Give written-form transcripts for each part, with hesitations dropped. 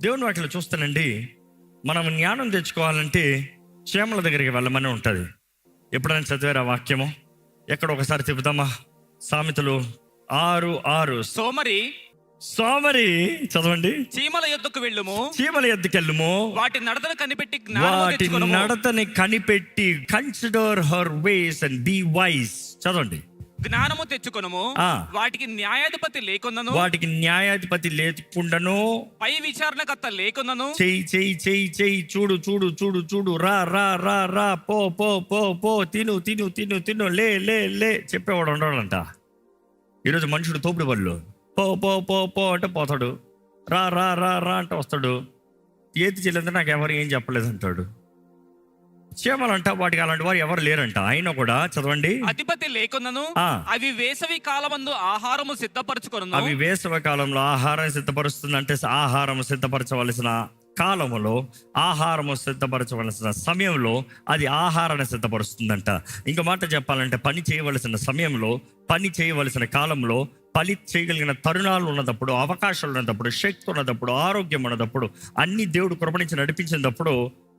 దేవుని వాటిలో చూస్తానండి, మనం జ్ఞానం తెచ్చుకోవాలంటే క్షేమల దగ్గరికి వెళ్ళమని ఉంటుంది. ఎప్పుడైనా చదివారు ఆ వాక్యము? ఎక్కడ ఒకసారి చెబుదామా? సామెతలు 6:6. సోమరి చదవండి. చీమల యొద్దకు వెళ్ళుము, చీమల యొద్దకు వెళ్ళుము, వాటి నడతను కనిపెట్టి వాటి నడతని కనిపెట్టి consider her ways and be wise. చదవండి. జ్ఞానము తెచ్చుకొనుము, వాటికి న్యాయాధిపతి లేకుండాను, వాటికి న్యాయాధిపతి లేకుండాను, పై విచారణకర్త లేకుండాను, చెయ్యి చూడు చూడు చూడు చూడు, రా రా రా రా, పో పో పో పో, తిను తిను తిను తిను, లే లే లే చెప్పేవాడు ఉండడంట. ఈరోజు మనుషుడు తోపుడు పళ్ళు. పో పో పో పో అంటే పోతాడు, రా రా రా రా అంటే వస్తాడు, ఏది చేయలేదంటే నాకు ఎవరు ఏం చెప్పలేదు అంటాడు. చీమలంట వాటికి అలాంటి వారు ఎవరు లేరంట. అయినా కూడా చదవండి, అధిపతి లేకున్నను అవి వేసవి కాలమందు ఆహారము సిద్ధపరచుకొను. అవి వేసవి కాలంలో ఆహారం సిద్ధపరుస్తుంది. అంటే ఆహారం సిద్ధపరచవలసిన కాలములో, ఆహారము సిద్ధపరచవలసిన సమయంలో అది ఆహారాన్ని సిద్ధపరుస్తుందంట. ఇంకో మాట చెప్పాలంటే, పని చేయవలసిన సమయంలో, పని చేయవలసిన కాలంలో, పని చేయగలిగిన తరుణాలు ఉన్నప్పుడు, అవకాశాలు ఉన్నప్పుడు, శక్తి ఉన్నప్పుడు, ఆరోగ్యం ఉన్నప్పుడు, అన్ని దేవుడు కృపణించి నడిపించినప్పుడు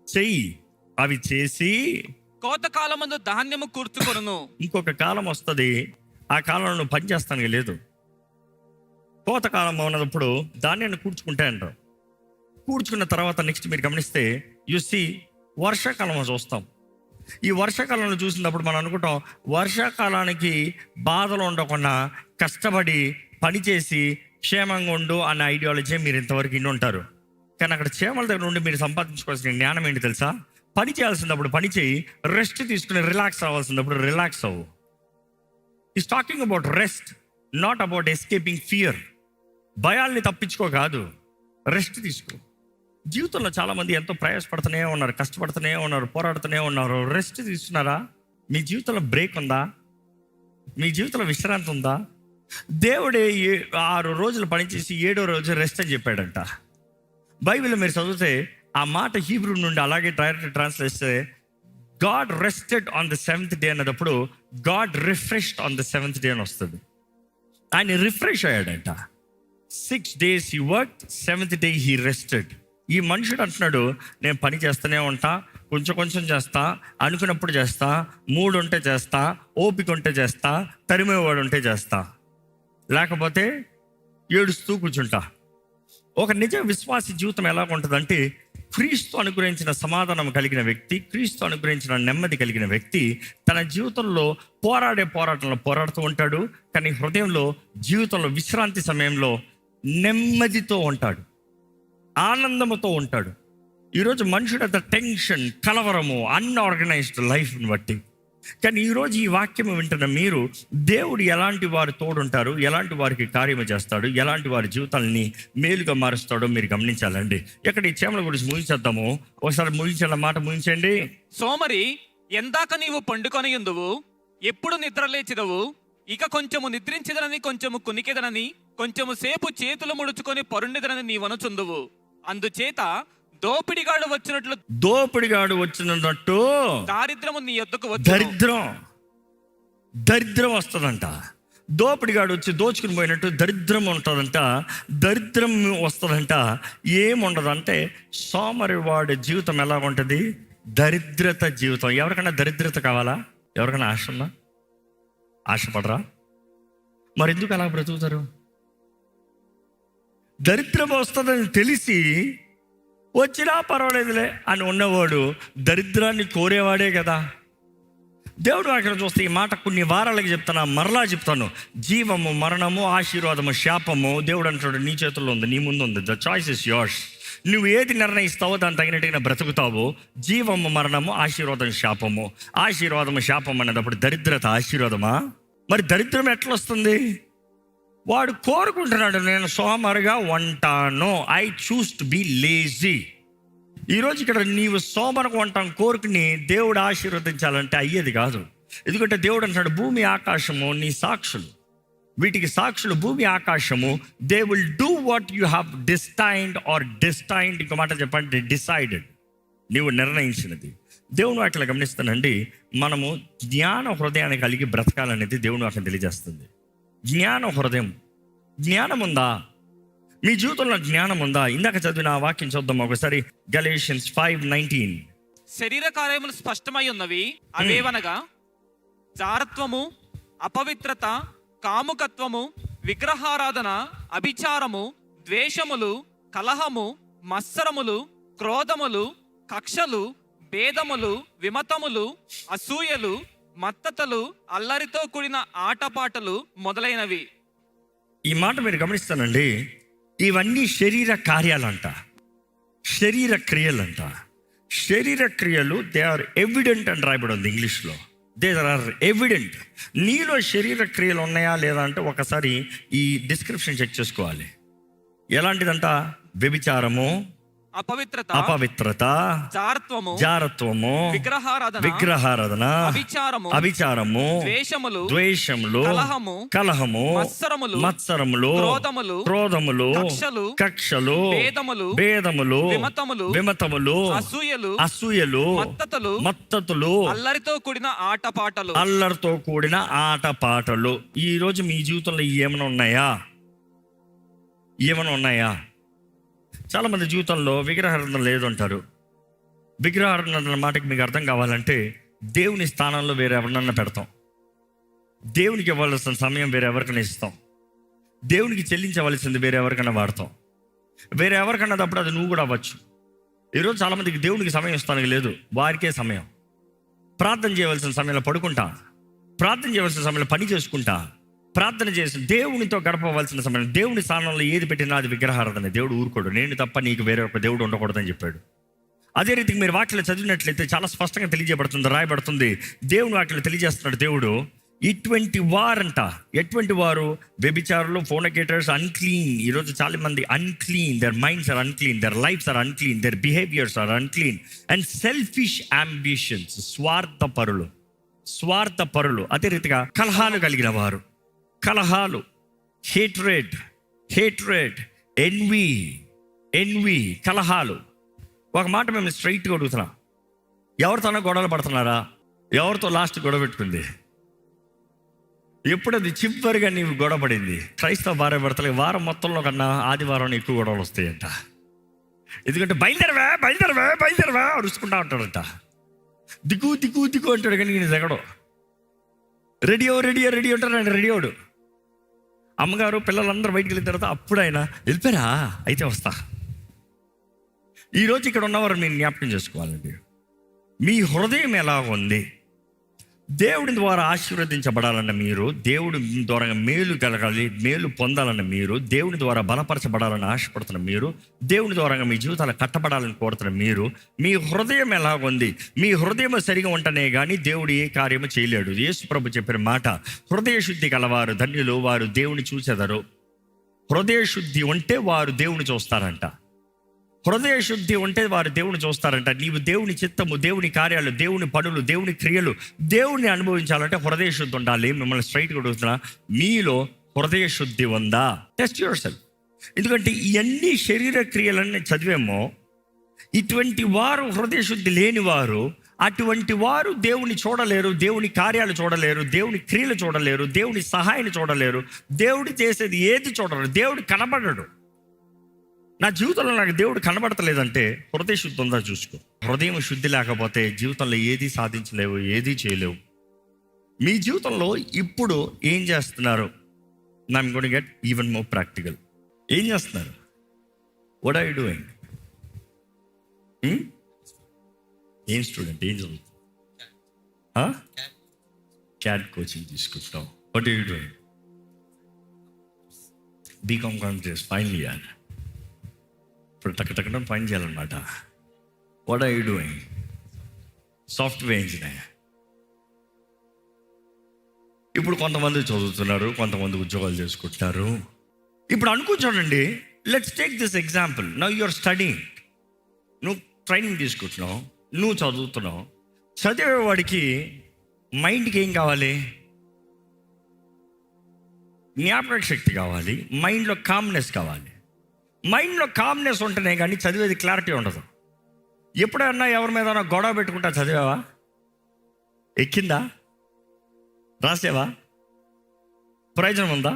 చెయ్యి. అవి చేసి కోత కాలమందు ధాన్యము కూర్చుకొను. ఇంకొక కాలం వస్తుంది, ఆ కాలంలో నువ్వు పని చేస్తానికి లేదు. కోత కాలం ఉన్నప్పుడు ధాన్యాన్ని కూర్చుకుంటే అంటారు. కూర్చుకున్న తర్వాత నెక్స్ట్ మీరు గమనిస్తే వర్షాకాలం చూస్తాం. ఈ వర్షాకాలంలో చూసినప్పుడు మనం అనుకుంటాం, వర్షాకాలానికి బాధలు ఉండకుండా కష్టపడి పనిచేసి క్షేమంగా ఉండు అన్న ఐడియాలజీ మీరు ఇంతవరకు ఇన్ని ఉంటారు. కానీ అక్కడ క్షేమాల దగ్గర నుండి మీరు సంపాదించుకోవాల్సిన జ్ఞానం ఏంటి తెలుసా? పని చేయాల్సినప్పుడు పని చేయి, రెస్ట్ తీసుకుని రిలాక్స్ అవ్వాల్సినప్పుడు రిలాక్స్ అవ్వు. Is talking about rest, not about escaping fear. భయాల్ని తప్పించుకో కాదు, రెస్ట్ తీసుకో. జీవితంలో చాలామంది ఎంతో ప్రయాసపడుతూనే ఉన్నారు, కష్టపడుతూనే ఉన్నారు, పోరాడుతూనే ఉన్నారు. రెస్ట్ తీసుకున్నారా? మీ జీవితంలో బ్రేక్ ఉందా? మీ జీవితంలో విశ్రాంతి ఉందా? దేవుడే 6 రోజులు పనిచేసి 7వ రోజు రెస్ట్ అని చెప్పాడంట. బైబిల్లో మీరు చదివితే ఆ మాట హీబ్రూ నుండి అలాగే డైరెక్ట్ ట్రాన్స్లేట్ చేస్తే God rested on the 7th day అన్నప్పుడు God refreshed on the 7th day అని వస్తుంది. ఆయన రిఫ్రెష్ అయ్యాడంట. 6 days he worked, 7th day he rested. ఈ మనుషుడు అంటున్నాడు, నేను పని చేస్తూనే ఉంటా, కొంచెం కొంచెం చేస్తా, అనుకున్నప్పుడు చేస్తా, మూడు ఉంటే చేస్తా, ఓపిక ఉంటే చేస్తా, తరిమేవాడు ఉంటే చేస్తా, లేకపోతే ఏడుస్తూ కూర్చుంటా. ఒక నిజ విశ్వాసి జీవితం ఎలా ఉంటుందంటే, క్రీస్తు అనుగ్రహించిన సమాధానం కలిగిన వ్యక్తి, క్రీస్తు అనుగ్రహించిన నెమ్మది కలిగిన వ్యక్తి తన జీవితంలో పోరాటంలో పోరాడుతూ ఉంటాడు. కానీ హృదయంలో, జీవితంలో విశ్రాంతి సమయంలో నెమ్మదితో ఉంటాడు, ఆనందముతో ఉంటాడు. ఈరోజు మనుషుడు అంత టెన్షన్, కలవరము, అన్ఆర్గనైజ్డ్ లైఫ్ని బట్టి. కానీ ఈరోజు ఈ వాక్యం వింటున్న మీరు, దేవుడు ఎలాంటి వారు తోడుంటారు, ఎలాంటి వారికి కార్యము చేస్తాడు, ఎలాంటి వారి జీవితాలని మేలుగా మారుస్తాడో మీరు గమనించాలండి. ఎక్కడ ఈ చీమల గురించి ముగించేద్దాము. ఒకసారి ముగించిన మాట ముగించండి. సోమరి, ఎందాక నీవు పండుకొని ఉందువు, ఎప్పుడు నిద్ర లేచిదవు, ఇక కొంచెము నిద్రించదనని, కొంచెము కునికెదనని, కొంచెము సేపు చేతులు ముడుచుకొని పరుండిదనని నీవనుచుందువు. అందుచేత దోపిడిగాడు వచ్చినట్టు దారిద్రము నీ యొద్దకు దరిద్రం వస్తుందంట. దోపిడిగాడు వచ్చి దోచుకుని పోయినట్టు దరిద్రం ఉంటుందంట. దరిద్రం వస్తుందంట. ఏముండదంటే సోమరి వాడి జీవితం ఎలా ఉంటుంది? దరిద్రత జీవితం. ఎవరికైనా దరిద్రత కావాలా? ఎవరికైనా ఆశ ఉందా? ఆశపడరా? మరి ఎందుకు అలా బ్రతుకుతారు? దరిద్రం వస్తుందని తెలిసి వచ్చినా పర్వాలేదులే అని ఉన్నవాడు దరిద్రాన్ని కోరేవాడే కదా. దేవుడు అక్కడ చూస్తే ఈ మాట కొన్ని వారాలకి చెప్తాను, మరలా చెప్తాను. జీవము, మరణము, ఆశీర్వాదము, శాపము దేవుడు అంటాడు నీ చేతుల్లో ఉంది, నీ ముందు ఉంది. The choice is yours. నువ్వు ఏది నిర్ణయిస్తావో దాన్ని తగినట్టుగా బ్రతుకుతావు. జీవము, మరణము, ఆశీర్వాదం, శాపము. ఆశీర్వాదము, శాపం అనేటప్పుడు దరిద్రత ఆశీర్వాదమా? మరి దరిద్రం ఎట్లా వస్తుంది? వాడు కోరుకుంటున్నాడు, నేను సోమరిగా ఉంటాను, I choose to be lazy. ఈరోజు ఇక్కడ నీవు సోమరకు ఉంటాం కోరుకుని దేవుడు ఆశీర్వదించాలంటే అయ్యేది కాదు. ఎందుకంటే దేవుడు అంటున్నాడు, భూమి ఆకాశము నీ సాక్షులు, వీటికి సాక్షులు భూమి ఆకాశము. They will do what you have destined. ఇంకో మాట చెప్పండి, డిసైడెడ్. నీవు నిర్ణయించినది. దేవుని వాటిలో గమనిస్తానండి, మనము జ్ఞాన హృదయాన్ని కలిగి బ్రతకాలనేది దేవుని వాటిని తెలియజేస్తుంది. జ్ఞాన హృదయం, జ్ఞానం ఉందా? మీ జీవితంలో జ్ఞానం ఉందా? ఇందాక చదివిన ఆ వాక్యం చూద్దాం ఒకసారి. గలేషియన్స్ 5:19. శరీర కార్యములు స్పష్టమై ఉన్నవి, అవేవనగా జారత్వము, అపవిత్రత, కాముకత్వము, విగ్రహారాధన, అభిచారము, ద్వేషములు, కలహము, మత్సరములు, క్రోధములు, కక్షలు, భేదములు, విమతములు, అసూయలు, మత్తతలు, అల్లరితో కూడిన ఆటపాటలు మొదలైనవి. ఈ మాట మీరు గమనిస్తానండి. ఇవన్నీ శరీర కార్యాలంట, శరీర క్రియలంట. శరీర క్రియలు దే ఆర్ ఎవిడెంట్ అని రాయబడి ఉంది ఇంగ్లీష్లో. They are evident. నీలో శరీర క్రియలు ఉన్నాయా లేదా అంటే ఒకసారి ఈ డిస్క్రిప్షన్ చెక్ చేసుకోవాలి. ఎలాంటిదంట? వ్యభిచారము, అపవిత్రత, జారత్వము, విగ్రహారాధన, అభిచారము, ద్వేషములు, కలహము, మత్సరములు, క్రోధములు, కక్షలు, భేదములు, విమతములు, అసూయలు, మత్తతులు, అల్లరితో కూడిన ఆటపాటలు. ఈ రోజు మీ జీవితంలో ఏమైనా ఉన్నాయా? చాలామంది జీవితంలో విగ్రహారాధన లేదు అంటారు. విగ్రహారాధన మాటకి మీకు అర్థం కావాలంటే దేవుని స్థానంలో వేరే ఎవరినన్నా పెడతాం, దేవునికి ఇవ్వాల్సిన సమయం వేరే ఎవరికైనా ఇస్తాం, దేవునికి చెల్లించవలసింది వేరే ఎవరికైనా వాడతాం. వేరే ఎవరికన్నప్పుడు అది నువ్వు కూడా అవ్వచ్చు. ఈరోజు చాలామందికి దేవునికి సమయం ఇస్తానికి లేదు, వారికే సమయం. ప్రార్థన చేయవలసిన సమయంలో పడుకుంటా, ప్రార్థన చేయవలసిన సమయంలో పని చేసుకుంటా, ప్రార్థన చేసి దేవునితో గడపవలసిన సమయం దేవుని స్థానంలో ఏది పెట్టినా అది విగ్రహారాధన. దేవుడు ఊరుకోడు. నేను తప్ప నీకు వేరే ఒక దేవుడు ఉండకూడదని చెప్పాడు. అదే రీతికి మీరు వాక్యలో చదివినట్లయితే చాలా స్పష్టంగా తెలియజేయబడుతుంది, రాయబడుతుంది. దేవుని వాక్యలో తెలియజేస్తున్నాడు దేవుడు. ఇటువంటి వారంట, ఎటువంటి వారు? వ్యభిచారులు, ఫోర్నికేటర్స్, అన్క్లీన్. ఈరోజు చాలా మంది unclean. Their minds are unclean, their lives are unclean, their behaviours are unclean. And selfish ambitions, స్వార్థపరులు. అదే రీతిగా కలహాలు కలిగిన వారు, కలహాలు, హేట్రెడ్, ఎన్వి, కలహాలు. ఒక మాట మేము స్ట్రైట్గా అడుగుతున్నా, ఎవరితోనో గొడవలు పడుతున్నారా? ఎవరితో లాస్ట్ గొడవ పెట్టుకుంది? ఎప్పుడది చివరిగా నీవు గొడవ పడింది? క్రైస్తవ భార్య భర్తలే వారం మొత్తంలో కన్నా ఆదివారం ఎక్కువ గొడవలు వస్తాయంట. ఎందుకంటే బయలుదేరవా అరుచుకుంటా ఉంటాడంట. దిగు అంటాడు, కానీ నేను జగడు. రెడీ అంటారు, ఆయన రెడీ అవడు. అమ్మగారు పిల్లలందరూ బయటికి వెళ్ళిన తర్వాత అప్పుడు ఆయన వెళ్ళిపోయారా, అయితే వస్తా. ఈరోజు ఇక్కడ ఉన్నవారు నేను జ్ఞాపకం చేసుకోవాలండి. మీ హృదయం ఎలా ఉంది? దేవుడి ద్వారా ఆశీర్వదించబడాలన్న మీరు, దేవుడి ద్వారా మేలు కలగాలి, మేలు పొందాలన్న మీరు, దేవుని ద్వారా బలపరచబడాలని ఆశపడుతున్న మీరు, దేవుని ద్వారా మీ జీవితాలు కట్టబడాలని కోరుతున్న మీరు, మీ హృదయం ఎలా ఉంది? మీ హృదయం సరిగా ఉంటేనే కానీ దేవుడు ఏ కార్యము చేయలేడు. యేసు ప్రభు చెప్పిన మాట, హృదయ శుద్ధి కలవారు ధన్యులు, వారు దేవుని చూచెదరు. హృదయ శుద్ధి ఉంటే వారు దేవుని చూస్తారంట. హృదయ శుద్ధి ఉంటే వారు దేవుని చూస్తారంట. నీవు దేవుని చిత్తము, దేవుని కార్యాలు, దేవుని పనులు, దేవుని క్రియలు, దేవుని అనుభవించాలంటే హృదయ శుద్ధి ఉండాలి. మిమ్మల్ని స్ట్రైట్గా అడుగుతున్నా, మీలో హృదయ శుద్ధి ఉందా? Test your self. ఎందుకంటే ఇవన్నీ శరీర క్రియలన్నీ చదివేమో, ఇటువంటి వారు హృదయ శుద్ధి లేని వారు, అటువంటి వారు దేవుని చూడలేరు, దేవుని కార్యాలు చూడలేరు, దేవుని క్రియలు చూడలేరు, దేవుని సహాయాన్ని చూడలేరు, దేవుడు చేసేది ఏది చూడలేరు, దేవుడు కనబడడు. నా జీవితంలో నాకు దేవుడు కనబడతలేదంటే హృదయ శుద్ధి ఉందా చూసుకో. హృదయం శుద్ధి లేకపోతే జీవితంలో ఏది సాధించలేవు, ఏది చేయలేవు. మీ జీవితంలో ఇప్పుడు ఏం చేస్తున్నారు? I'm going to get even more practical. ఏం చేస్తున్నారు? What are you doing? ఏం స్టూడెంట్, ఏం చదువుతావు? క్యాట్ కోచింగ్ తీసుకుంటావు. What are you doing? BCom complete final year. ఇప్పుడు టక్కన పని చేయాలన్నమాట. What are you doing? Software engineer. ఇప్పుడు కొంతమంది చదువుతున్నారు, కొంతమంది ఉద్యోగాలు చేసుకుంటున్నారు. ఇప్పుడు అనుకుంటానండి, let's take this example. Now you are studying. నువ్వు ట్రైనింగ్ తీసుకుంటున్నావు, నువ్వు చదువుతున్నావు. చదివేవాడికి మైండ్కి ఏం కావాలి? జ్ఞాపక శక్తి కావాలి, మైండ్లో కామ్నెస్ కావాలి. మైండ్లో కామ్నెస్ ఉంటేనే కానీ చదివేది క్లారిటీ ఉండదు. ఎప్పుడన్నా ఎవరి మీద గొడవ పెట్టుకుంటా చదివావా? ఎక్కిందా? రాసేవా? ప్రయోజనం ఉందా?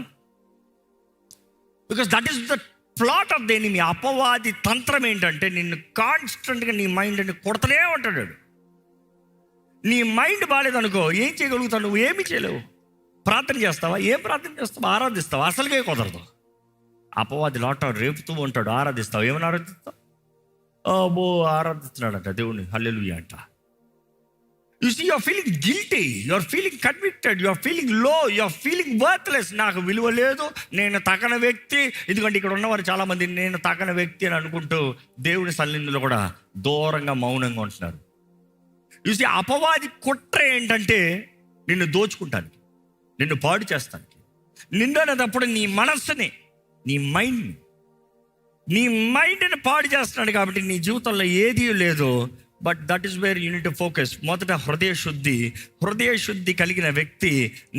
Because that is the plot of the enemy, అపవాది తంత్రం ఏంటంటే నిన్ను కాన్స్టెంట్గా నీ మైండ్ని కొడతనే ఉంటాడు. నీ మైండ్ బాగాలేదనుకో ఏం చేయగలుగుతావు? నువ్వు ఏమి చేయలేవు. ప్రార్థన చేస్తావా? ఏం ప్రార్థన చేస్తావా? ఆరాధిస్తావా? అసలుకే కుదరదు. అపవాది లాట రేపుతూ ఉంటాడు. ఆరాధిస్తావు. ఏమని ఆరాధిస్తావు? ఓ ఆరాధిస్తున్నాడంట దేవుడిని, హల్లెలూయా అంట. You see, you are feeling guilty, you are feeling convicted, you are feeling low, you are feeling worthless. నాకు విలువ లేదు, నేను తగని వ్యక్తి. ఎందుకంటే ఇక్కడ ఉన్నవారు చాలామంది నేను తగని వ్యక్తి అని అనుకుంటూ దేవుని సన్నిధిలో కూడా దూరంగా మౌనంగా ఉంటున్నారు. యు సీ, అపవాది కుట్ర ఏంటంటే నిన్ను దోచుకుంటానికి, నిన్ను పాడు చేస్తానికి. నిన్ను అనేటప్పుడు నీ మనస్సుని, నీ మైండ్ని పాడు చేస్తున్నాడు. కాబట్టి నీ జీవితంలో ఏదీ లేదు. But that is where you need to focus. మొదట హృదయ శుద్ధి కలిగిన వ్యక్తి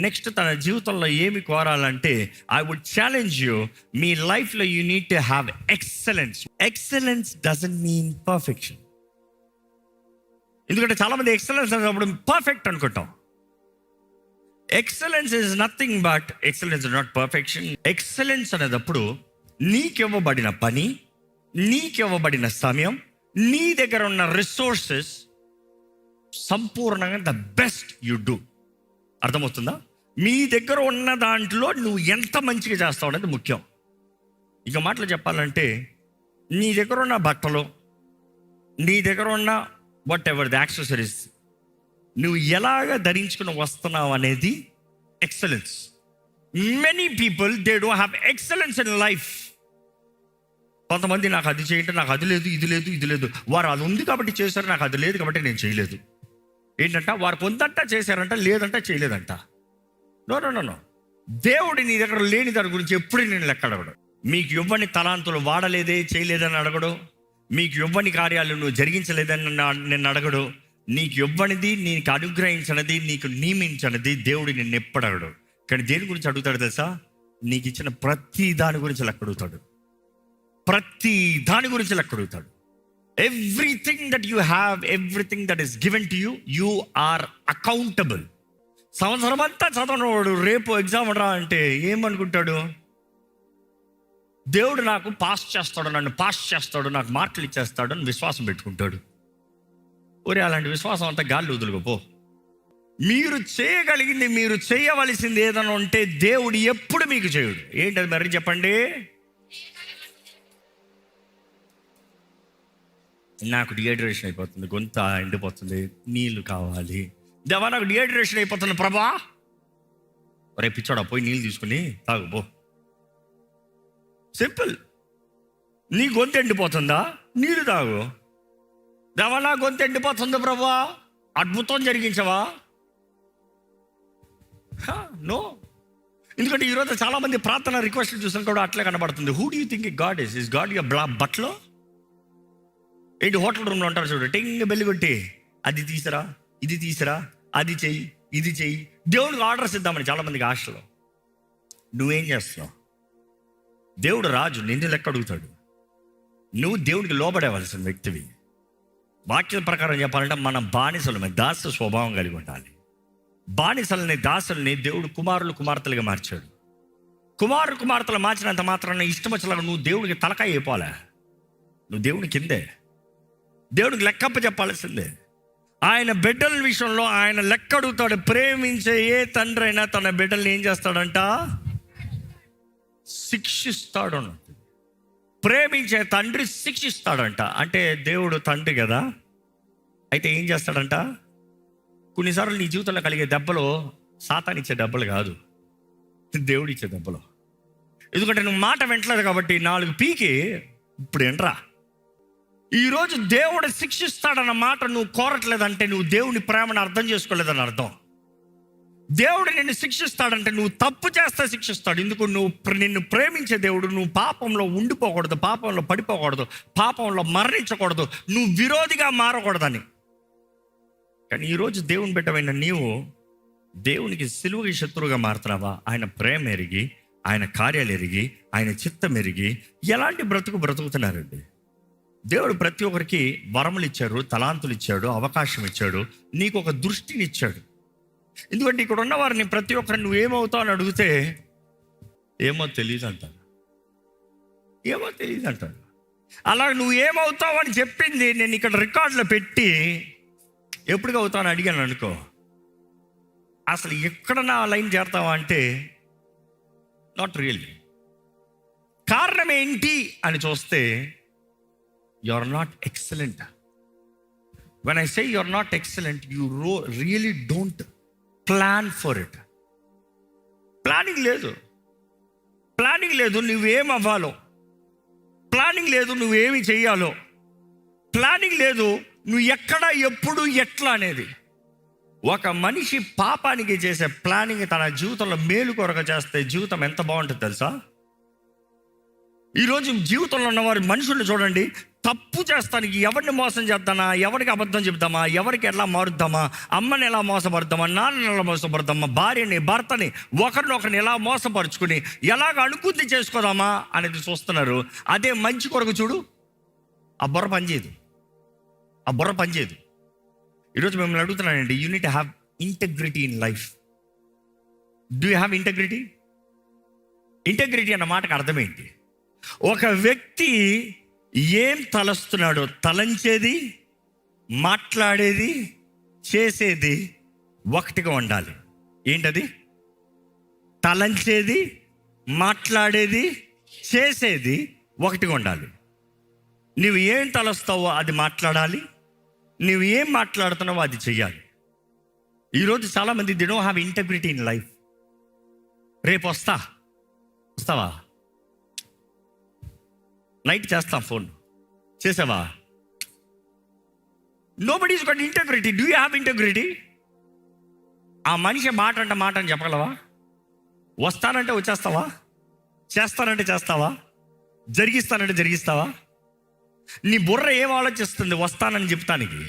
నెక్స్ట్ తన జీవితంలో ఏమి కోరాలంటే, ఐ వుడ్ ఛాలెంజ్ యూ, మీ లైఫ్లో you need to have excellence. Excellence doesn't mean perfection. ఎందుకంటే చాలామంది ఎక్సలెన్స్ అనేటప్పుడు పర్ఫెక్ట్ అనుకుంటాం. Excellence is nothing but excellence is not perfection. Excellence అనేటప్పుడు నీకివ్వబడిన పని, నీకివ్వబడిన సమయం, నీ దగ్గర ఉన్న రిసోర్సెస్ సంపూర్ణంగా ద బెస్ట్ యు డూ. అర్థమవుతుందా? మీ దగ్గర ఉన్న దాంట్లో నువ్వు ఎంత మంచిగా చేస్తావు అనేది ముఖ్యం. ఇక మాటలు చెప్పాలంటే, నీ దగ్గర ఉన్న బట్టలు, నీ దగ్గర ఉన్న వాట్ ఎవర్ ది యాక్సెసరీస్, నువ్వు ఎలాగ ధరించుకుని వస్తున్నావు అనేది excellence. Many people they don't have excellence in life. కొంతమంది నాకు అది చేయంటే నాకు అది లేదు, ఇది లేదు. వారు అది ఉంది కాబట్టి చేశారు, నాకు అది లేదు కాబట్టి నేను చేయలేదు. ఏంటంట, వారు కొంతంట చేశారంట, లేదంట చేయలేదంట. నో. దేవుడు నీ దగ్గర లేని దాని గురించి ఎప్పుడు నేను లెక్క అడగడు. మీకు ఇవ్వని తలాంతులు వాడలేదే, చేయలేదని అడగడు. మీకు ఇవ్వని కార్యాలు నువ్వు జరిగించలేదని నేను అడగడు. నీకు ఇవ్వనిది, నీకు అనుగ్రహించినది, నీకు నియమించినది దేవుడు నిన్ను ఎప్పుడు అడగడు. కానీ దేని గురించి అడుగుతాడు తెలుసా? నీకు ఇచ్చిన ప్రతి దాని గురించి లెక్క అడుగుతాడు. ప్రతి దాని గురించి లెక్క అడుగుతాడు. Everything that you have, everything that is given to you, you are accountable. సంవత్సరం అంతా చదవనవాడు రేపు ఎగ్జామ్ రా అంటే ఏమనుకుంటాడు? దేవుడు నాకు పాస్ చేస్తాడు, నన్ను పాస్ చేస్తాడు, నాకు మార్కులు ఇచ్చేస్తాడు అని విశ్వాసం పెట్టుకుంటాడు. ఒరే, అలాంటి విశ్వాసం అంతా గాలి వదులుకోపో. మీరు చేయగలిగింది, మీరు చేయవలసింది ఏదైనా ఉంటే దేవుడు ఎప్పుడు మీకు చేయడు. ఏంటది మరి చెప్పండి? నాకు డిహైడ్రేషన్ అయిపోతుంది, గొంత ఎండిపోతుంది, నీళ్లు కావాలి. దేవా, నాకు డిహైడ్రేషన్ అయిపోతుంది ప్రభా. ఒరే పిచ్చోడా, పోయి నీళ్ళు తీసుకుని తాగుపో. సింపుల్. నీ గొంతు ఎండిపోతుందా? నీళ్ళు తాగు. దేవా, నా గొంతు ఎండిపోతుంది ప్రభా, అద్భుతం జరిగించవా? నో. ఎందుకంటే ఈరోజు చాలామంది ప్రార్థన రిక్వెస్ట్లు చూసిన కూడా అట్లే కనబడుతుంది. Who do you think God is God your బట్లో? ఏంటి హోటల్ రూమ్లో ఉంటారు చూడు, టింగ్ బెల్లి కొట్టి అది తీసిరా, ఇది తీసిరా, అది చెయ్యి, ఇది చెయ్యి. దేవుడికి ఆర్డర్స్ ఇద్దామని చాలామందికి ఆశలో. నువ్వేం చేస్తున్నావు? దేవుడు రాజు, నిన్ను లెక్క అడుగుతాడు. నువ్వు దేవుడికి లోబడేవలసిన వ్యక్తివి. వాక్యం ప్రకారం చెప్పాలంటే మనం బానిసలమే, దాస స్వభావం కలిగి ఉండాలి. బానిసలని, దాసుల్ని దేవుడు కుమారులు కుమార్తెలుగా మార్చాడు. కుమార్తెలు మార్చినంత మాత్రాన ఇష్టం వచ్చేలాగా నువ్వు దేవుడికి తలకాయ అయిపోలే. నువ్వు దేవుడి కిందే, దేవుడికి లెక్కప్ప చెప్పాల్సిందే. ఆయన బిడ్డల విషయంలో ఆయన లెక్క అడుగుతాడు. ప్రేమించే ఏ తండ్రి అయినా తన బిడ్డల్ని ఏం చేస్తాడంట? శిక్షిస్తాడు అన్నట్టు. ప్రేమించే తండ్రి శిక్షిస్తాడంట. అంటే దేవుడు తండ్రి కదా, అయితే ఏం చేస్తాడంట? కొన్నిసార్లు నీ జీవితంలో కలిగే దెబ్బలు సాతాను ఇచ్చే దెబ్బలు కాదు, దేవుడు ఇచ్చే దెబ్బలు. ఎందుకంటే నువ్వు మాట వింటలేదు కాబట్టి 4 పీకి ఇప్పుడు ఏంట్రా. ఈరోజు దేవుడు శిక్షిస్తాడన్న మాట నువ్వు కోరట్లేదంటే నువ్వు దేవుని ప్రేమను అర్థం చేసుకోలేదని అర్థం. దేవుడు నిన్ను శిక్షిస్తాడంటే నువ్వు తప్పు చేస్తే శిక్షిస్తాడు. ఎందుకు? నిన్ను ప్రేమించే దేవుడు. నువ్వు పాపంలో ఉండిపోకూడదు, పాపంలో పడిపోకూడదు, పాపంలో మరణించకూడదు, నువ్వు విరోధిగా మారకూడదని. కానీ ఈరోజు దేవుని బిడ్డమైన నీవు దేవునికి సిలువకి శత్రువుగా మారుతున్నావా? ఆయన ప్రేమ ఎరిగి, ఆయన కార్యాలు ఎరిగి, ఆయన చిత్తం ఎరిగి ఎలాంటి బ్రతుకుతున్నారండి? దేవుడు ప్రతి ఒక్కరికి వరములు ఇచ్చాడు, తలాంతులు ఇచ్చాడు, అవకాశం ఇచ్చాడు, నీకు ఒక దృష్టిని ఇచ్చాడు. ఎందుకంటే ఇక్కడ ఉన్న వారిని ప్రతి ఒక్కరిని నువ్వేమవుతావు అని అడిగితే ఏమో తెలియదు అంటారు. ఏమో తెలియదు అంటాడు. అలా నువ్వు ఏమవుతావు అని చెప్పింది నేను ఇక్కడ రికార్డులో పెట్టి ఎప్పుడుగా అవుతావు అడిగాను అనుకో, అసలు ఎక్కడ నా లైన్ చేరతావా అంటే నాట్ రియల్లీ. కారణం ఏంటి అని చూస్తే you are not excellent. When I say you are not excellent, you really don't plan for it. Planning లేదు నువ్వేం అవ్వాలో, ప్లానింగ్ లేదు నువ్వేమి చెయ్యాలో, ప్లానింగ్ లేదు నువ్వు ఎక్కడ ఎప్పుడు ఎట్లా అనేది. ఒక మనిషి పాపానికి చేసే ప్లానింగ్ తన జీవితంలో మేలు కొరకు చేస్తే జీవితం ఎంత బాగుంటుంది తెలుసా? ఈరోజు జీవితంలో ఉన్నవారు మనుషుల్ని చూడండి, తప్పు చేస్తానికి ఎవరిని మోసం చేద్దామా, ఎవరికి అబద్ధం చెప్దామా, ఎవరికి ఎలా మారుద్దామా, అమ్మని ఎలా మోసపడదామా, నాన్నని ఎలా మోసపడదామా, భార్యని భర్తని ఒకరినొకరిని ఎలా మోసపరుచుకుని ఎలాగ అనుకుంది చేసుకోదామా అనేది చూస్తున్నారు. అదే మంచి కొరకు చూడు, ఆ బుర్ర పనిచేయదు. ఈరోజు మిమ్మల్ని అడుగుతున్నానండి, you need to have integrity in life. Do you have integrity? Integrity అన్న మాటకు అర్థం ఏంటి? ఒక వ్యక్తి ఏం తలస్తున్నాడో, తలంచేది, మాట్లాడేది, చేసేది ఒకటిగా ఉండాలి. ఏంటది? తలంచేది, మాట్లాడేది, చేసేది ఒకటిగా ఉండాలి. నువ్వు ఏం తలస్తావో అది మాట్లాడాలి, నువ్వు ఏం మాట్లాడుతున్నావో అది చెయ్యాలి. ఈరోజు చాలామంది they don't have integrity in life. రేపు వస్తావా? నైట్ చేస్తాం, ఫోన్ చేసావా? Nobody is got integrity. Do you have integrity? ఆ మనిషి మాట అని చెప్పగలవా? వస్తానంటే వచ్చేస్తావా? చేస్తానంటే చేస్తావా? జరిగిస్తానంటే జరిగిస్తావా? నీ బుర్ర ఏం ఆలోచిస్తుంది వస్తానని చెప్తానికి?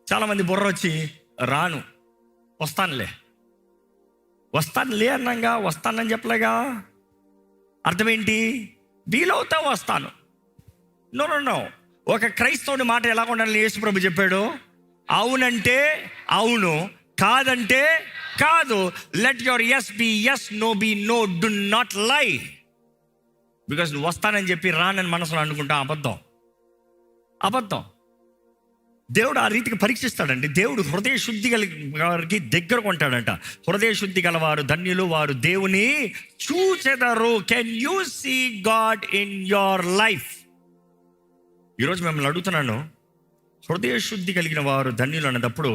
చాలామంది బుర్ర వచ్చి రాను, వస్తానులే అన్నాగా, వస్తానని చెప్పలేగా. అర్థమేంటి? వీలవుతా వస్తాను. నో. ఒక క్రైస్తవుని మాట ఎలా ఉండాలని యేసుప్రభు చెప్పాడు. అవునంటే అవును, కాదంటే కాదు. Let your yes be yes, no be no. Do not lie. Because నువ్వు వస్తానని చెప్పి రానని మనసులో అనుకుంటా అబద్ధం. దేవుడు ఆ రీతికి పరీక్షిస్తాడండి. దేవుడు హృదయ శుద్ధి వారికి దగ్గర కొంటాడంట. హృదయ శుద్ధి గలవారు ధన్యులు, వారు దేవుని చూచెదరు. Can you see God in your life? ఈరోజు మిమ్మల్ని అడుగుతున్నాను, హృదయ శుద్ధి కలిగిన వారు ధన్యులు అన్నప్పుడు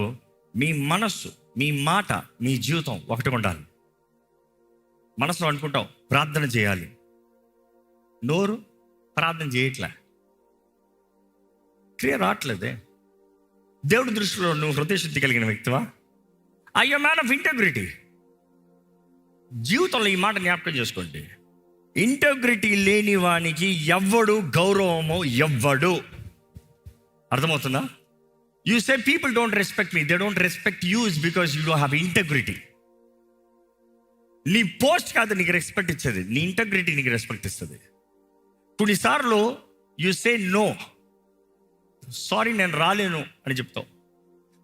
మీ మనస్సు, మీ మాట, మీ జీవితం ఒకటి ఉండాలి. మనసులో అనుకుంటాం ప్రార్థన చేయాలి, నోరు ప్రార్థన చేయట్లే, క్రియ రావట్లేదే. దేవుడి దృష్టిలో నువ్వు హృదయ శుద్ధి కలిగిన వ్యక్తివా? అయ్యో మ్యాన్ ఆఫ్ ఇంటెగ్రిటీ. జీవితంలో ఈ మాట జ్ఞాపకం చేసుకోండి. ఇంటెగ్రిటీ లేని వానికి ఎవ్వడు గౌరవమో ఎవ్వడు. అర్థమవుతుందా? You say people don't respect me, they don't respect you because you don't have integrity. నీ పోస్ట్ కాదు నీకు రెస్పెక్ట్ ఇచ్చేది, నీ ఇంటెగ్రిటీ నీకు రెస్పెక్ట్ ఇస్తుంది. కొన్నిసార్లు యూ సే నో, సారీ నేను రాలేను అని చెప్తావు.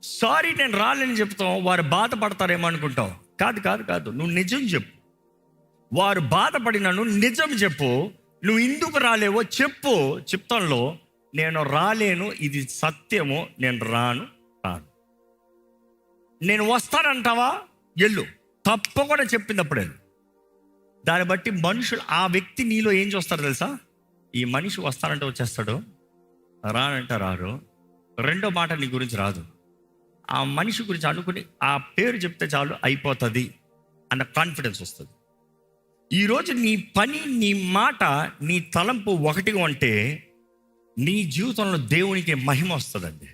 సారీ నేను రాలేని చెప్తావు, వారు బాధపడతారేమో అనుకుంటావు. కాదు, నువ్వు నిజం చెప్పు. వారు బాధపడినను నిజం చెప్పు. నువ్వు ఎందుకు రాలేవో చెప్పు. చెప్తానులో నేను రాలేను, ఇది సత్యము, నేను రాను. నేను వస్తానంటావా? ఎల్లు, తప్పకుండా చెప్పినప్పుడే. దాన్ని బట్టి మనుషులు, ఆ వ్యక్తి నీలో ఏం చూస్తారు తెలుసా? ఈ మనిషి వస్తానంటే వచ్చేస్తాడు, రానంటే రారు. రెండో మాట నీ గురించి రాదు. ఆ మనిషి గురించి అనుకుని ఆ పేరు చెప్తే చాలు అయిపోతుంది అన్న కాన్ఫిడెన్స్ వస్తుంది. ఈరోజు నీ పని, నీ మాట, నీ తలంపు ఒకటిగా ఉంటే నీ జీవితంలో దేవునికి మహిమ వస్తుందండి.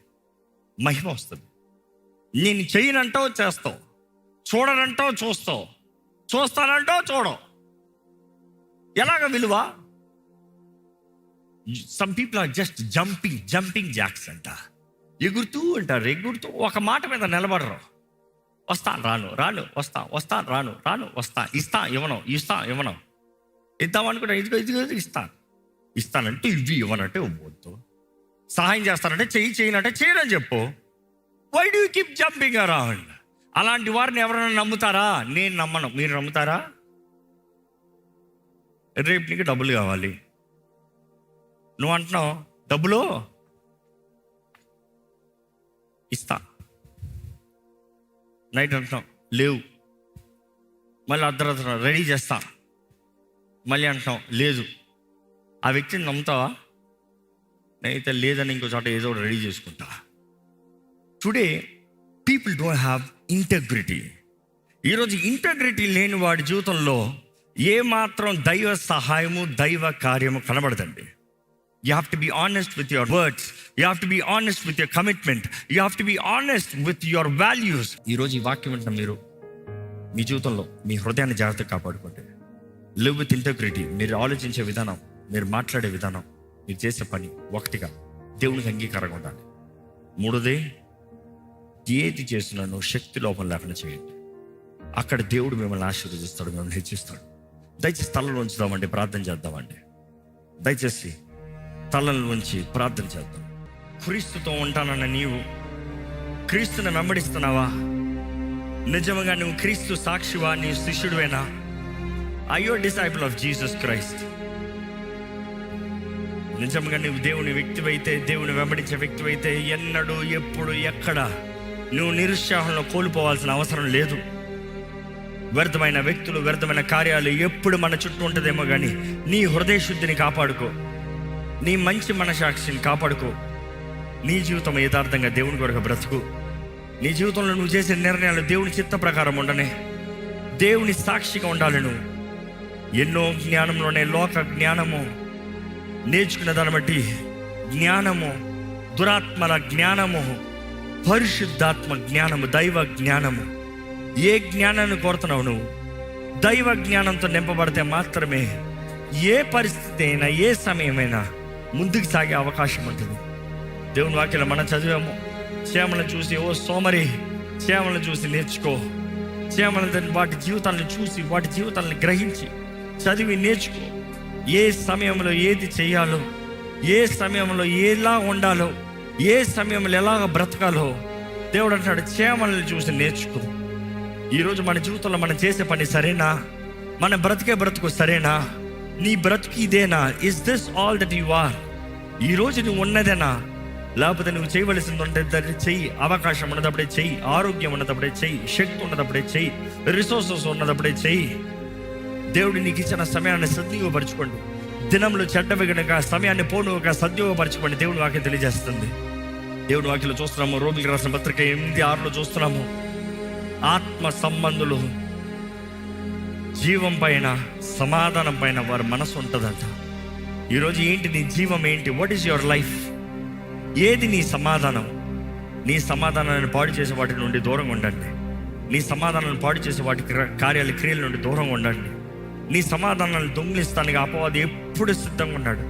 మహిమ వస్తుంది. నేను చేయనంటావు చేస్తావు, చూడనంటావు చూస్తావు, చూస్తానంటావు చూడవు. ఎలాగ విలువ? Some people are just jumping jacks అంట. ఎగురుతూ ఒక మాట మీద నిలబడరు. వస్తాను రాను వస్తాను రాను వస్తా, ఇవ్వను ఇద్దామనుకుంటా, ఇదిగో ఇస్తానంటే ఇవి, ఇవ్వనంటే ఇవ్వద్దు. సహాయం చేస్తానంటే చేయనంటే చేయనని చెప్పు. Why do you keep jumping around? అలాంటి వారిని ఎవరైనా నమ్ముతారా? నేను నమ్మను. మీరు నమ్ముతారా? రేపు నీకు డబ్బులు కావాలి, నువ్వు అంటున్నావు డబ్బులు ఇస్తా, నైట్ అంటున్నావు లేవు, మళ్ళీ అర్ధరాత్రి రెడీ చేస్తా, మళ్ళీ అంటున్నావు లేదు. ఆ వ్యక్తిని నమ్ముతావా? నేనైతే లేదని ఇంకో చోట ఏదో ఒకటి రెడీ చేసుకుంటా. Today people don't have integrity. ఈరోజు ఇంటెగ్రిటీ లేని వాడి జీవితంలో ఏమాత్రం దైవ సహాయము దైవ కార్యము కనబడదండి. You have to be honest with your words. You have to be honest with your commitment. You have to be honest with your values. ఈరోజు ఈ వాక్యం వింటున్న మీరు మీ జీవితంలో మీ హృదయాన్ని జాగ్రత్తగా కాపాడుకోండి. Live with integrity. మీరు ఆలోచించే విధానం, మీరు మాట్లాడే విధానం, మీరు చేసే పని ఒకటిగా దేవునికి అంగీకారంగా ఉండాలి. మూడోది, ఏది చేస్తున్నానో శక్తి లోపం లేకుండా చేయండి. అక్కడ దేవుడు మిమ్మల్ని ఆశీర్వదిస్తాడు, మిమ్మల్ని హెచ్చిస్తాడు. దయచేసి తలలో ఉంచుదామండి, ప్రార్థన చేద్దామండి. దయచేసి తలల నుంచి ప్రార్థన చేద్దాం. క్రీస్తుతో ఉంటానన్న నీవు క్రీస్తుని వెంబడిస్తున్నావా? నిజంగా నువ్వు క్రీస్తు సాక్షివా? నీ శిష్యుడివేనా? I your disciple of Jesus Christ. నిజంగా నువ్వు దేవుని వ్యక్తివైతే, దేవుని వెంబడించే వ్యక్తివైతే ఎన్నడూ ఎప్పుడు ఎక్కడ నువ్వు నిరుత్సాహంలో కోల్పోవాల్సిన అవసరం లేదు. వ్యర్థమైన వ్యక్తులు, వ్యర్థమైన కార్యాలు ఎప్పుడు మన చుట్టూ ఉంటుందేమో కానీ నీ హృదయ శుద్ధిని కాపాడుకో, నీ మంచి మనసాక్షిని కాపాడుకో. నీ జీవితం యథార్థంగా దేవుని కొరకు బ్రతుకు. నీ జీవితంలో నువ్వు చేసే నిర్ణయాలు దేవుని చిత్త ప్రకారం ఉండనే, దేవుని సాక్షిగా ఉండాలి. నువ్వు ఎన్నో జ్ఞానంలోనే లోక జ్ఞానము నేర్చుకున్న దాన్ని బట్టి జ్ఞానము, దురాత్మల జ్ఞానము, పరిశుద్ధాత్మ జ్ఞానము, దైవ జ్ఞానము. ఏ జ్ఞానాన్ని కోరుతున్నావు నువ్వు? దైవ జ్ఞానంతో నింపబడితే మాత్రమే ఏ పరిస్థితి అయినా, ఏ సమయమైనా ముందుకు సాగే అవకాశం ఉంటుంది. దేవుని వాక్యాలు మనం చదివాము. చేమలను చూసి ఓ సోమరి, చేమలను చూసి నేర్చుకో. చేమలను వాటి జీవితాలను చూసి, వాటి జీవితాలను గ్రహించి చదివి నేర్చుకో. ఏ సమయంలో ఏది చేయాలో, ఏ సమయంలో ఎలా ఉండాలో, ఏ సమయంలో ఎలాగ బ్రతకాలో దేవుడు అంటాడు, చేమలను చూసి నేర్చుకో. ఈరోజు మన జీవితంలో మనం చేసే పని సరేనా? మన బ్రతికే బ్రతుకు సరేనా? నీ బ్రతుకు ఇదేనా? Is this all that you are? ఈరోజు నువ్వు ఉన్నదేనా? లేకపోతే నువ్వు చేయవలసింది ఉంటే చెయ్యి. అవకాశం ఉన్నదప్పుడే చెయ్యి, ఆరోగ్యం ఉన్నదప్పుడే చెయ్యి, శక్తి ఉన్నదప్పుడే చెయ్యి, రిసోర్సెస్ ఉన్నదప్పుడే చెయ్యి. దేవుడు నీకు ఇచ్చిన సమయాన్ని సద్వినియోగపరచుకోండి. దినంలో చెడ్డవి గనుక సమయాన్ని పోనుగా సద్వినియోగపరచుకోండి. దేవుని వాక్యం తెలియజేస్తుంది. దేవుని వాక్యంలో చూస్తున్నాము, రోమిలికి రాసిన పత్రిక 8:6 చూస్తున్నాము, ఆత్మ సంబంధులు జీవం పైన, సమాధానం పైన వారి మనసు ఉంటుందంట. ఈరోజు ఏంటి నీ జీవం? ఏంటి? What is your life? ఏది నీ సమాధానం? నీ సమాధానాన్ని పాడు చేసే వాటి నుండి దూరంగా ఉండండి. నీ సమాధానాన్ని పాడు చేసే వాటి కార్యాల క్రియల నుండి దూరంగా ఉండండి. నీ సమాధానాన్ని దొంగిలిస్తానికి అపవాది ఎప్పుడు సిద్ధంగా ఉన్నాడు.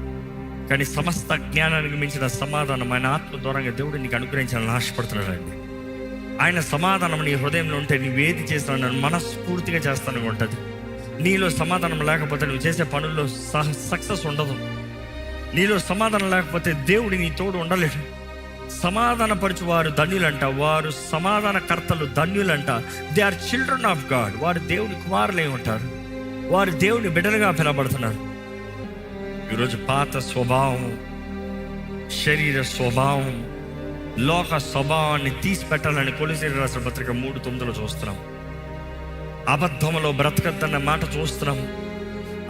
కానీ సమస్త జ్ఞానానికి మించిన సమాధానం ఆయన ఆత్మ దూరంగా దేవుడు నీకు అనుగ్రహించాలని ఆశపడుతున్నాడండి. ఆయన సమాధానం నీ హృదయంలో ఉంటే నువ్వేది చేస్తావు మనస్ఫూర్తిగా చేస్తాను ఉంటుంది. నీలో సమాధానం లేకపోతే నువ్వు చేసే పనుల్లో సక్సెస్ ఉండదు. నీలో సమాధానం లేకపోతే దేవుడి నీ తోడు ఉండలేడు. సమాధానపరచు వారు ధన్యులంట, వారు సమాధానకర్తలు ధన్యులంట. They are children of God. వారు దేవుని కుమారులే ఉంటారు, వారు దేవుని బిడ్డలుగా పిలబడుతున్నారు. ఈరోజు పాత స్వభావం, శరీర స్వభావం, లోక స్వభావాన్ని తీసి పెట్టాలని కొలొస్సీయులకు రాసిన పత్రిక 3:9 చూస్తున్నాం. అబద్ధంలో బ్రతకద్దన్న మాట చూస్తున్నాం.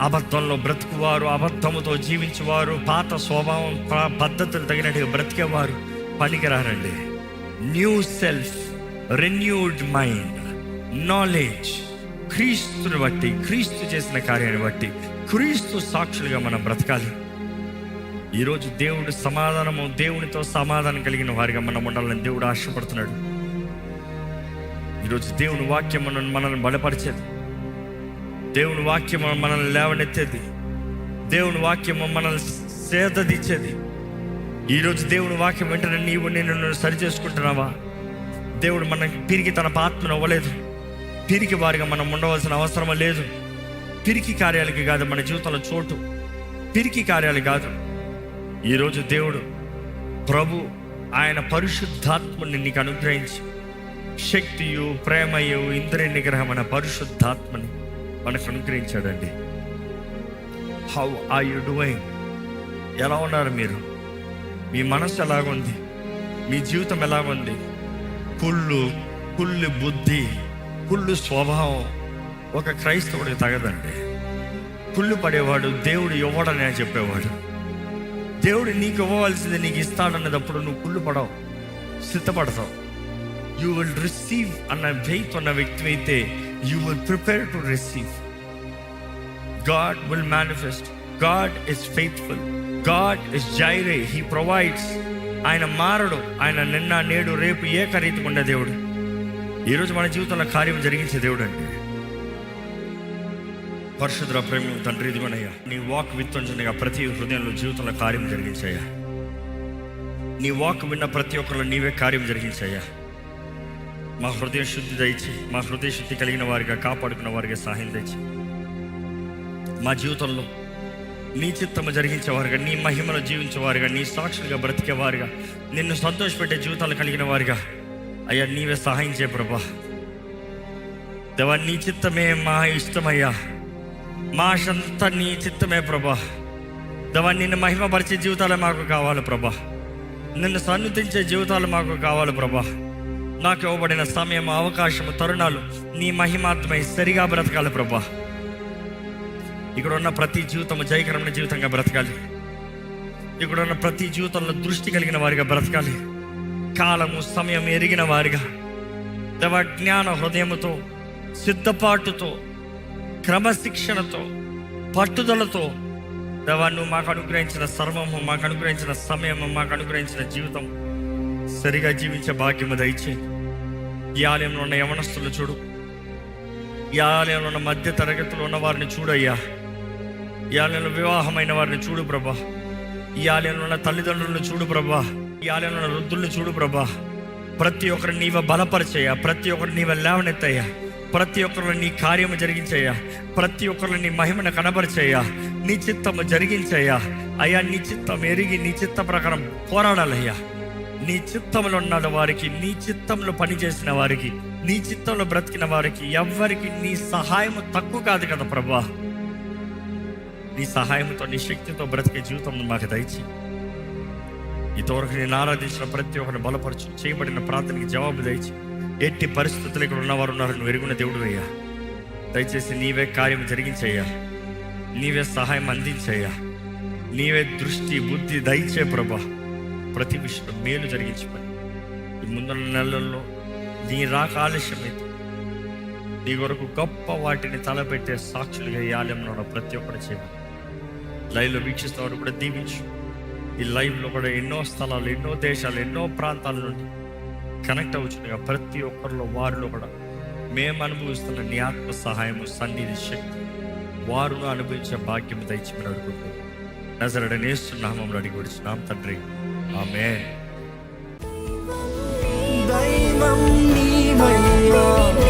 అబద్ధంలో బ్రతుకువారు, అబద్ధముతో జీవించేవారు, పాత స్వభావం పద్ధతులు తగినట్టుగా బ్రతికేవారు పనికిరారండి. New self, renewed mind, knowledge, క్రీస్తుని బట్టి, క్రీస్తు చేసిన కార్యాన్ని బట్టి క్రీస్తు సాక్షులుగా మనం బ్రతకాలి. ఈరోజు దేవుడు సమాధానము, దేవునితో సమాధానం కలిగిన వారిగా మనం ఉండాలని దేవుడు ఆశపడుతున్నాడు. ఈరోజు దేవుని వాక్యం మనల్ని బలపరిచేది, దేవుని వాక్యం మనల్ని లేవనెత్తేది, దేవుని వాక్యం మనల్ని సేదదిచ్చేది. ఈరోజు దేవుని వాక్యం వెంటనే నీవు నేను సరి చేసుకుంటున్నావా? దేవుడు మనకి పిరికి తన ఆత్మను అవ్వలేదు. పిరికి వారిగా మనం ఉండవలసిన అవసరం లేదు. పిరికి కార్యాలకి కాదు మన జీవితంలో చోటు, పిరికి కార్యాలు కాదు. ఈరోజు దేవుడు ప్రభు ఆయన పరిశుద్ధాత్మని నీకు అనుగ్రహించి శక్తియు, ప్రేమయు, ఇంద్రియ నిగ్రహం అనే పరిశుద్ధాత్మని మనకు అనుగ్రహించాడండి. How are you doing? ఎలా ఉన్నారు మీరు? మీ మనసు ఎలాగుంది? మీ జీవితం ఎలాగుంది? కుళ్ళు బుద్ధి, కుళ్ళు స్వభావం ఒక క్రైస్తవుడికి తగదండి. కుళ్ళు పడేవాడు దేవుడు ఇవ్వడని అని చెప్పేవాడు. దేవుడు నీకు ఇవ్వవలసింది నీకు ఇస్తాడన్నప్పుడు నువ్వు కుళ్ళు పడవు, సిద్ధపడతావు. యూ విల్ రిసీవ్ అన్న ఫెయిత్ ఉన్న వ్యక్తి అయితే you will prepare to receive. God will manifest. God is faithful. God is Jireh. He provides. ఆయన మారడు. ఆయన నిన్న నేడు రేపు ఏకరీతిగా ఉండే దేవుడు. ఈరోజు మన జీవితంలో కార్యం జరిగించే దేవుడు అండి. పరిశుద్ధ ప్రేమ తండ్రి, ఇదిగోనయ్యా నీ వాక్ విత్తుండగా ప్రతి హృదయంలో జీవితంలో కార్యం జరిగించాయా. నీ వాక్ విన్న ప్రతి ఒక్కరిలో నీవే కార్యం జరిగించాయా. మా హృదయ శుద్ధి దయచి, మా హృదయ శుద్ధి కలిగిన వారిగా, కాపాడుకున్న వారిగా సహాయం తెచ్చి, మా జీవితంలో నీ చిత్తము జరిగించేవారుగా, నీ మహిమను జీవించేవారుగా, నీ సాక్షులుగా బ్రతికేవారుగా, నిన్ను సంతోషపెట్టే జీవితాలు కలిగిన వారుగా అయ్యా నీవే సహాయం చేయ ప్రభా. దేవా, నీ చిత్తమే మా ఇష్టమయ్యా. మా ఆశంతా నీ చిత్తమే ప్రభా. దేవా, నిన్ను మహిమపరిచే జీవితాలు మాకు కావాలి ప్రభా. నిన్ను సన్నుతించే జీవితాలు మాకు కావాలి ప్రభా. నాకు ఇవ్వబడిన సమయం, అవకాశము, తరుణాలు నీ మహిమాత్మై సరిగా బ్రతకాలి ప్రభా. ఇక్కడ ఉన్న ప్రతి జీవితము జయకరమైన జీవితంగా బ్రతకాలి. ఇక్కడ ఉన్న ప్రతి జీవితంలో దృష్టి కలిగిన వారిగా బ్రతకాలి. కాలము సమయం ఎరిగిన వారిగా, దేవా జ్ఞాన హృదయముతో, సిద్ధపాటుతో, క్రమశిక్షణతో, పట్టుదలతో, దేవా నువ్వు మాకు అనుగ్రహించిన సర్వము, మాకు అనుగ్రహించిన సమయము, మాకు అనుగ్రహించిన జీవితం సరిగా జీవించే భాగ్యము దయచే. ఈ ఆలయంలో ఉన్న యవనస్తులు చూడు. ఈ ఆలయంలో ఉన్న మధ్య తరగతిలో ఉన్న వారిని చూడయ్యా. ఈ ఆలయంలో వివాహమైన వారిని చూడు ప్రభా. ఈ ఆలయంలో ఉన్న తల్లిదండ్రులను చూడు ప్రభా. ఈ ఆలయంలో ఉన్న వృద్ధులను చూడు ప్రభా. ప్రతి ఒక్కరిని నీవ బలపరిచేయ, ప్రతి ఒక్కరిని నీవ లేవనెత్తయ్యా, ప్రతి ఒక్కరిని నీ కార్యము జరిగించయ్యా, ప్రతి ఒక్కరిని నీ మహిమను కనబరిచేయ్యా, నీ చిత్తము జరిగించయ్యా. అయ్యా నీ చిత్తం ఎరిగి నీ చిత్త ప్రకారం పోరాడాలయ్యా. నీ చిత్తంలో ఉన్న వారికి, నీ చిత్తంలో పనిచేసిన వారికి, నీ చిత్తంలో బ్రతికిన వారికి ఎవ్వరికి నీ సహాయము తక్కువ కాదు కదా ప్రభా. నీ సహాయంతో, నీ శక్తితో బ్రతికే జీవితం మాకు దయచి. ఇంతవరకు నేను ఆరాధించిన ప్రతి ఒక్కరిని బలపరచు. చేయబడిన ప్రార్థనకి జవాబు దయచి. ఎట్టి పరిస్థితులు ఇక్కడ ఉన్నవారు ఉన్నారు, నువ్వు ఎరుగున దేవుడు అయ్యా. దయచేసి నీవే కార్యం జరిగించయ్యా. నీవే సహాయం అందించయ్యా. నీవే దృష్టి బుద్ధి దయచే ప్రభా. ప్రతి విషయంలో మేలు జరిగించమని ఈ ముందున్న నెలల్లో నీ రాక ఆలస్యమైతే నీ కొరకు గొప్ప వాటిని తలపెట్టే సాక్షులుగా ఈ ఆలయంలో ఉన్న ప్రతి ఒక్కరు చేయమని. లైవ్లో వీక్షిస్తున్నవారు కూడా దీవించు. ఈ లైవ్లో కూడా ఎన్నో స్థలాలు, ఎన్నో దేశాలు, ఎన్నో ప్రాంతాల నుండి కనెక్ట్ అవుతుండగా ప్రతి ఒక్కరిలో వారిలో కూడా మేము అనుభవిస్తున్న నీ ఆత్మ సహాయము, సన్నిధి, శక్తి వారును అనుభవించే భాగ్యం దయచేమని అడుగుతున్నాం. నజరేయుడైన యేసు నామములో అడిగి వచ్చున్నాం తండ్రి, ఆమేన్. దైవం నీవయ్యా.